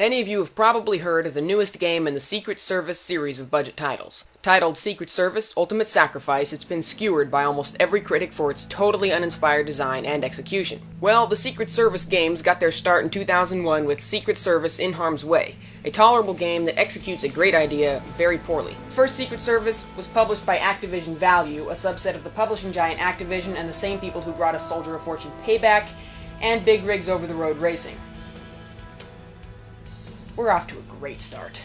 Many of you have probably heard of the newest game in the Secret Service series of budget titles. Titled Secret Service Ultimate Sacrifice, it's been skewered by almost every critic for its totally uninspired design and execution. Well, the Secret Service games got their start in 2001 with Secret Service In Harm's Way, a tolerable game that executes a great idea very poorly. First Secret Service was published by Activision Value, a subset of the publishing giant Activision and the same people who brought us Soldier of Fortune Payback and Big Rigs Over the Road Racing. We're off to a great start.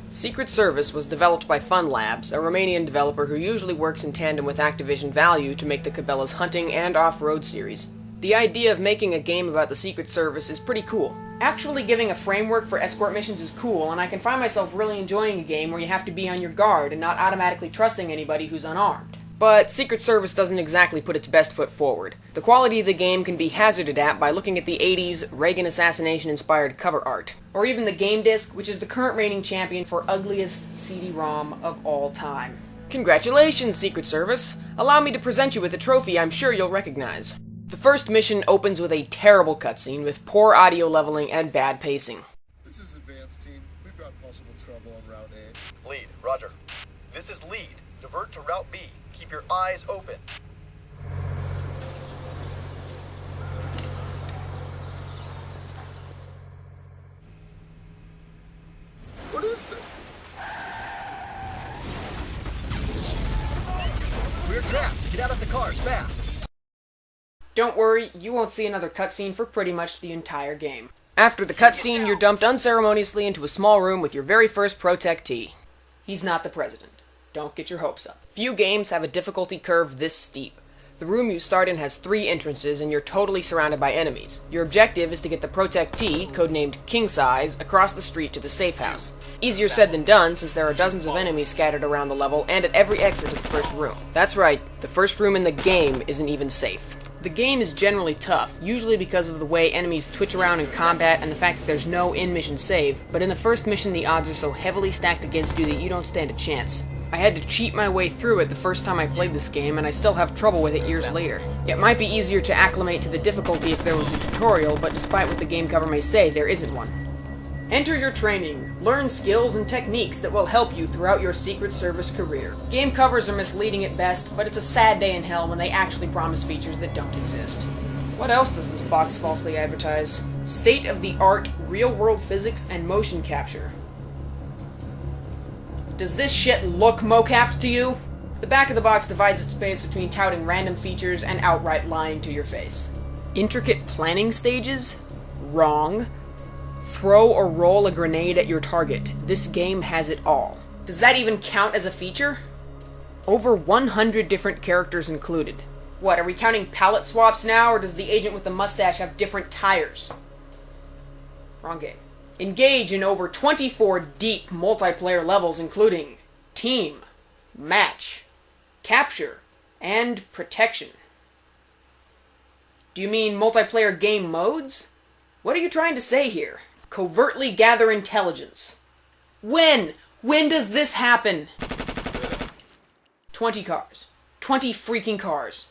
Secret Service was developed by Fun Labs, a Romanian developer who usually works in tandem with Activision Value to make the Cabela's hunting and off-road series. The idea of making a game about the Secret Service is pretty cool. Actually giving a framework for escort missions is cool, and I can find myself really enjoying a game where you have to be on your guard and not automatically trusting anybody who's unarmed. But Secret Service doesn't exactly put its best foot forward. The quality of the game can be hazarded at by looking at the 80s Reagan assassination-inspired cover art, or even the Game Disc, which is the current reigning champion for ugliest CD-ROM of all time. Congratulations, Secret Service! Allow me to present you with a trophy I'm sure you'll recognize. The first mission opens with a terrible cutscene with poor audio leveling and bad pacing. This is Advance Team. We've got possible trouble on Route A. Lead, roger. This is Lead. Divert to Route B. Keep your eyes open. What is this? We're trapped. Get out of the cars, fast. Don't worry, you won't see another cutscene for pretty much the entire game. After the cutscene, you're dumped unceremoniously into a small room with your very first protectee. He's not the president. Don't get your hopes up. Few games have a difficulty curve this steep. The room you start in has 3 entrances and you're totally surrounded by enemies. Your objective is to get the protectee, codenamed King Size, across the street to the safe house. Easier said than done since there are dozens of enemies scattered around the level and at every exit of the first room. That's right, the first room in the game isn't even safe. The game is generally tough, usually because of the way enemies twitch around in combat and the fact that there's no in-mission save, but in the first mission the odds are so heavily stacked against you that you don't stand a chance. I had to cheat my way through it the first time I played this game, and I still have trouble with it years later. It might be easier to acclimate to the difficulty if there was a tutorial, but despite what the game cover may say, there isn't one. Enter your training. Learn skills and techniques that will help you throughout your Secret Service career. Game covers are misleading at best, but it's a sad day in hell when they actually promise features that don't exist. What else does this box falsely advertise? State-of-the-art real-world physics and motion capture. Does this shit look mocapped to you? The back of the box divides its space between touting random features and outright lying to your face. Intricate planning stages? Wrong. Throw or roll a grenade at your target. This game has it all. Does that even count as a feature? Over 100 different characters included. What, are we counting palette swaps now, or does the agent with the mustache have different tires? Wrong game. Engage in over 24 deep multiplayer levels including Team, Match, Capture, and Protection. Do you mean multiplayer game modes? What are you trying to say here? Covertly gather intelligence. When? When does this happen? 20 cars. 20 freaking cars.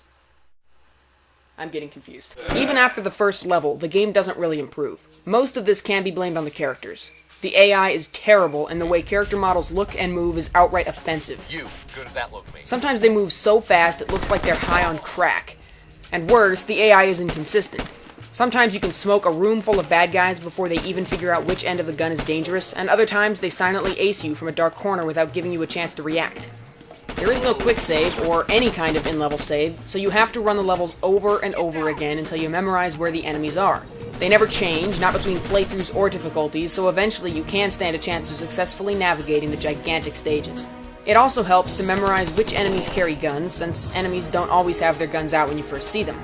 I'm getting confused. Even after the first level, the game doesn't really improve. Most of this can be blamed on the characters. The AI is terrible, and the way character models look and move is outright offensive. You, good at that look, mate. Sometimes they move so fast it looks like they're high on crack. And worse, the AI is inconsistent. Sometimes you can smoke a room full of bad guys before they even figure out which end of the gun is dangerous, and other times they silently ace you from a dark corner without giving you a chance to react. There is no quick save, or any kind of in-level save, so you have to run the levels over and over again until you memorize where the enemies are. They never change, not between playthroughs or difficulties, so eventually you can stand a chance of successfully navigating the gigantic stages. It also helps to memorize which enemies carry guns, since enemies don't always have their guns out when you first see them.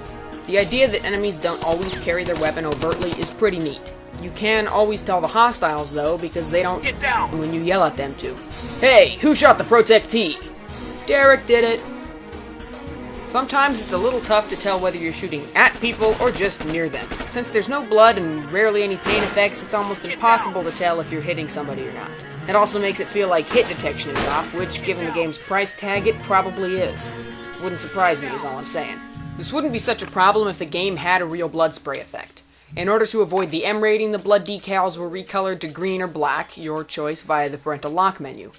The idea that enemies don't always carry their weapon overtly is pretty neat. You can always tell the hostiles, though, because they don't get down when you yell at them to. Hey, who shot the protectee? Derek did it. Sometimes it's a little tough to tell whether you're shooting at people or just near them. Since there's no blood and rarely any pain effects, it's almost impossible to tell if you're hitting somebody or not. It also makes it feel like hit detection is off, which, given the game's price tag, it probably is. Wouldn't surprise me, is all I'm saying. This wouldn't be such a problem if the game had a real blood spray effect. In order to avoid the M rating, the blood decals were recolored to green or black, your choice via the parental lock menu.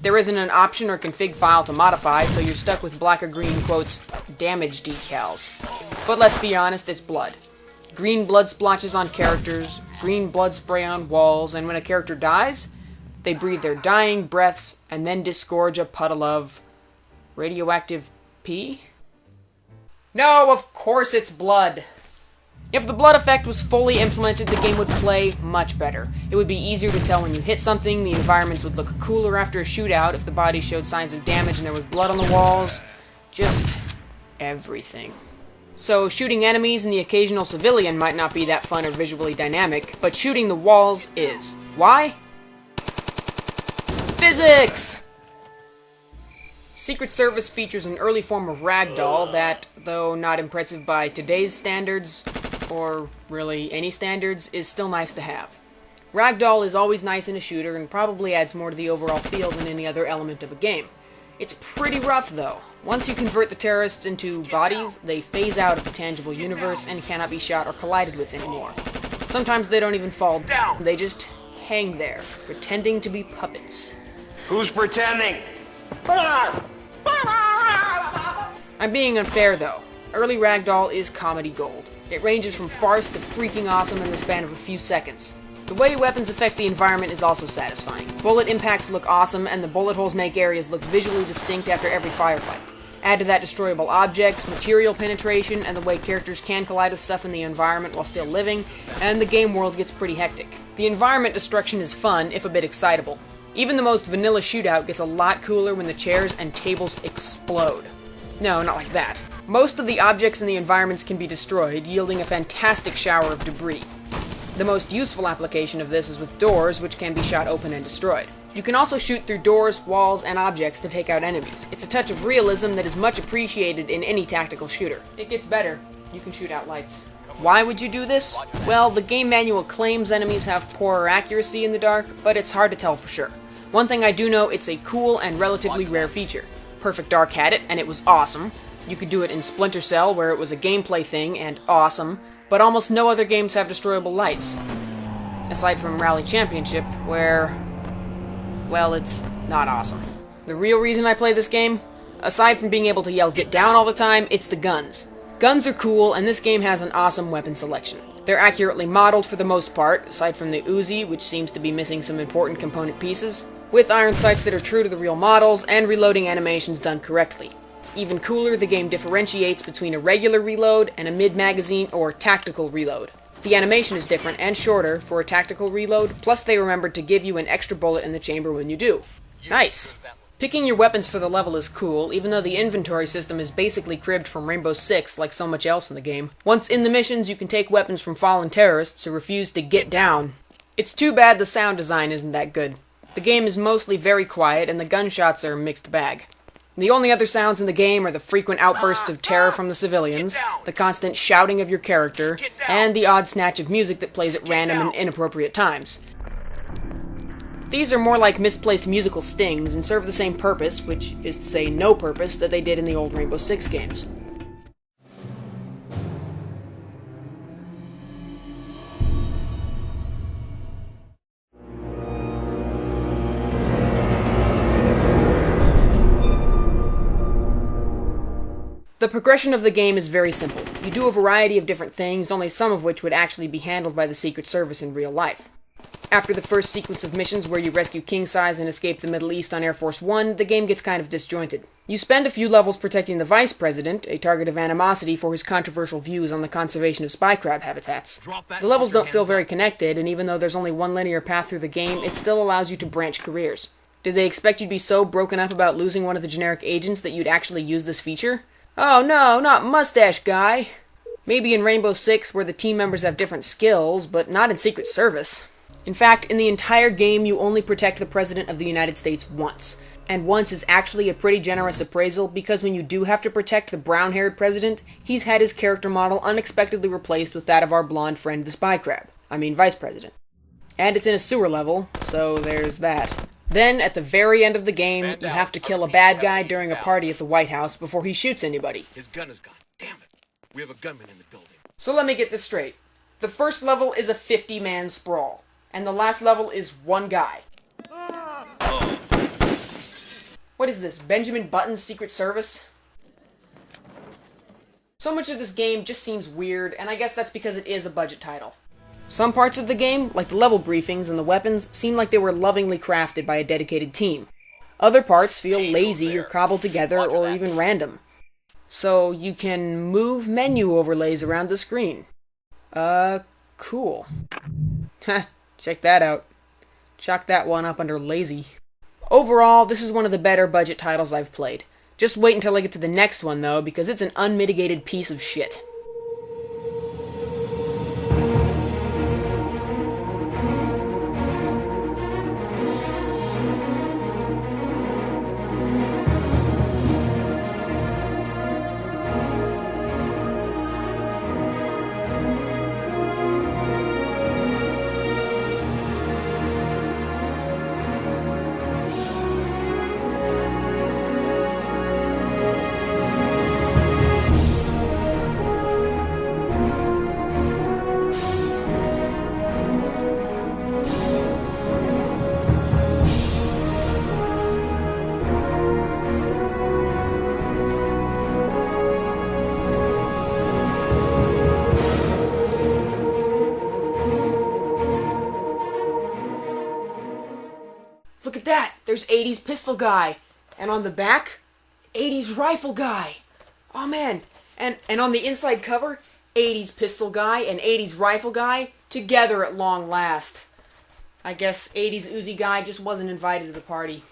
There isn't an option or config file to modify, so you're stuck with black or green, quotes, damage decals. But let's be honest, it's blood. Green blood splotches on characters, green blood spray on walls, and when a character dies, they breathe their dying breaths and then disgorge a puddle of radioactive pee? No, of course it's blood. If the blood effect was fully implemented, the game would play much better. It would be easier to tell when you hit something, the environments would look cooler after a shootout if the body showed signs of damage and there was blood on the walls. Just everything. So shooting enemies and the occasional civilian might not be that fun or visually dynamic, but shooting the walls is. Why? Physics! Secret Service features an early form of ragdoll that, though not impressive by today's standards, or really any standards, is still nice to have. Ragdoll is always nice in a shooter and probably adds more to the overall feel than any other element of a game. It's pretty rough though. Once you convert the terrorists into bodies, they phase out of the tangible universe and cannot be shot or collided with anymore. Sometimes they don't even fall down, they just hang there, pretending to be puppets. Who's pretending? I'm being unfair though. Early Ragdoll is comedy gold. It ranges from farce to freaking awesome in the span of a few seconds. The way weapons affect the environment is also satisfying. Bullet impacts look awesome, and the bullet holes make areas look visually distinct after every firefight. Add to that destroyable objects, material penetration, and the way characters can collide with stuff in the environment while still living, and the game world gets pretty hectic. The environment destruction is fun, if a bit excitable. Even the most vanilla shootout gets a lot cooler when the chairs and tables explode. No, not like that. Most of the objects in the environments can be destroyed, yielding a fantastic shower of debris. The most useful application of this is with doors, which can be shot open and destroyed. You can also shoot through doors, walls, and objects to take out enemies. It's a touch of realism that is much appreciated in any tactical shooter. It gets better. You can shoot out lights. Why would you do this? Well, the game manual claims enemies have poorer accuracy in the dark, but it's hard to tell for sure. One thing I do know, it's a cool and relatively rare feature. Perfect Dark had it, and it was awesome. You could do it in Splinter Cell, where it was a gameplay thing, and awesome, but almost no other games have destroyable lights. Aside from Rally Championship, where, well, it's not awesome. The real reason I play this game? Aside from being able to yell "get down" all the time, it's the guns. Guns are cool, and this game has an awesome weapon selection. They're accurately modeled for the most part, aside from the Uzi, which seems to be missing some important component pieces, with iron sights that are true to the real models, and reloading animations done correctly. Even cooler, the game differentiates between a regular reload and a mid-magazine or tactical reload. The animation is different and shorter for a tactical reload, plus they remembered to give you an extra bullet in the chamber when you do. Nice! Picking your weapons for the level is cool, even though the inventory system is basically cribbed from Rainbow Six like so much else in the game. Once in the missions, you can take weapons from fallen terrorists who refuse to get down. It's too bad the sound design isn't that good. The game is mostly very quiet, and the gunshots are a mixed bag. The only other sounds in the game are the frequent outbursts of terror from the civilians, the constant shouting of your character, and the odd snatch of music that plays at random and inappropriate times. These are more like misplaced musical stings and serve the same purpose, which is to say no purpose, that they did in the old Rainbow Six games. The progression of the game is very simple. You do a variety of different things, only some of which would actually be handled by the Secret Service in real life. After the first sequence of missions where you rescue King Size and escape the Middle East on Air Force One, the game gets kind of disjointed. You spend a few levels protecting the Vice President, a target of animosity for his controversial views on the conservation of spy crab habitats. The levels don't feel very connected, and even though there's only one linear path through the game, it still allows you to branch careers. Did they expect you to be so broken up about losing one of the generic agents that you'd actually use this feature? Oh no, not Mustache Guy! Maybe in Rainbow Six, where the team members have different skills, but not in Secret Service. In fact, in the entire game, you only protect the President of the United States once. And once is actually a pretty generous appraisal, because when you do have to protect the brown-haired President, he's had his character model unexpectedly replaced with that of our blonde friend the Spy Crab. I mean Vice President. And it's in a sewer level, so there's that. Then, at the very end of the game, you have to kill a bad guy during a party at the White House before he shoots anybody. His gun is gone. Damn it. We have a gunman in the building. So let me get this straight. The first level is a 50-man sprawl, and the last level is one guy. What is this, Benjamin Button's Secret Service? So much of this game just seems weird, and I guess that's because it is a budget title. Some parts of the game, like the level briefings and the weapons, seem like they were lovingly crafted by a dedicated team. Other parts feel lazy or cobbled together or even random. So you can move menu overlays around the screen. Cool. Heh, check that out. Chalk that one up under lazy. Overall, this is one of the better budget titles I've played. Just wait until I get to the next one, though, because it's an unmitigated piece of shit. Look at that! There's 80s Pistol Guy! And on the back, 80s Rifle Guy! Oh man! And on the inside cover, 80s Pistol Guy and 80s Rifle Guy together at long last. I guess 80s Uzi Guy just wasn't invited to the party.